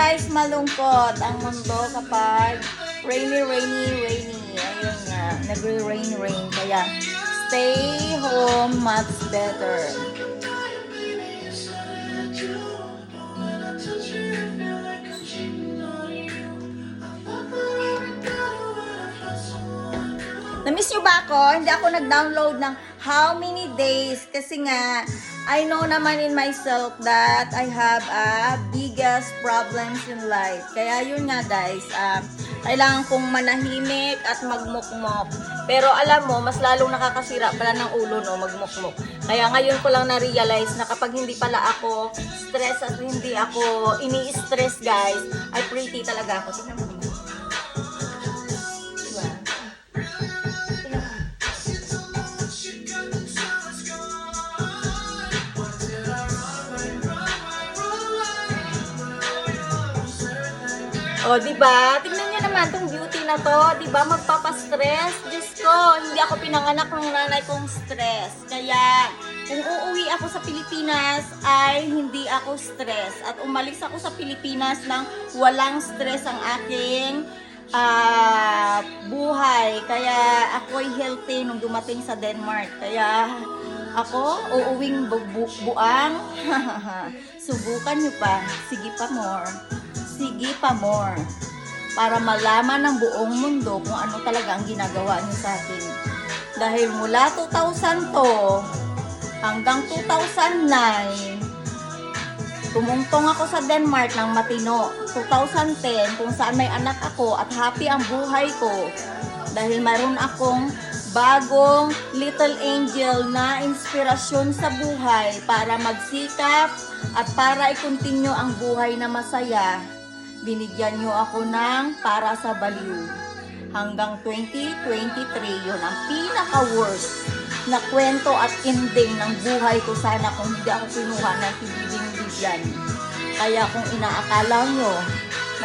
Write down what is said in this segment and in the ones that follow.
guys, malungkot ang mundo kapag rainy. Ayun nga, nagre-rain. Kaya stay home much better. Na-miss nyo ba ako? Hindi ako nag-download ng how many days kasi nga I know naman in myself that I have a biggest problems in life. Kaya yun nga guys, kailangan kong manahimik at magmukmok. Pero alam mo, mas lalong nakakasira pala ng ulo no, magmukmok. Kaya ngayon ko lang na-realize na kapag hindi pala ako stress at hindi ako ini-stress guys, ay pretty talaga ako. Tingnan mo. O, diba? Tingnan niyo naman tong beauty na to. Diba? Magpapastress. Diyos ko, hindi ako pinanganak ng nanay kong stress. Kaya, kung uuwi ako sa Pilipinas, ay hindi ako stress. At umalis ako sa Pilipinas ng walang stress ang aking buhay. Kaya, ako'y healthy nung dumating sa Denmark. Kaya, ako, uuwing buang. Subukan nyo pa. Sige pa more. Sige pa more, para malaman ng buong mundo kung ano talaga ang ginagawa niyo sa akin. Dahil mula 2000 to hanggang 2009, tumungtong ako sa Denmark ng matino. 2010, kung saan may anak ako at happy ang buhay ko. Dahil mayroon akong bagong little angel na inspirasyon sa buhay para magsikap at para i-continue ang buhay na masaya. Binigyan nyo ako ng para sa baliw. Hanggang 2023, yun ang pinaka-worst na kwento at ending ng buhay ko. Sana kung hindi ako pinuha ng tibibing-bigyan. Kaya kung inaakala nyo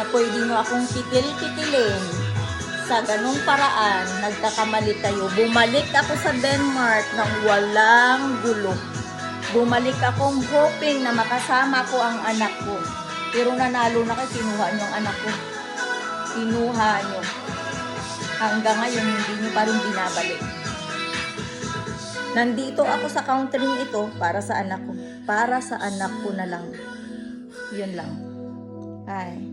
na pwede nyo akong kitil-kitilin sa ganung paraan, nagkakamali kayo. Bumalik ako sa Denmark ng walang gulo. Bumalik akong hoping na makasama ko ang anak ko. Pero nanalo na kayo, kinuha nyo ang anak ko. Kinuha nyo. Hanggang ngayon, hindi nyo pa rin binabalik. Nandito ako sa country ito para sa anak ko. Para sa anak ko na lang. Yun lang. Bye.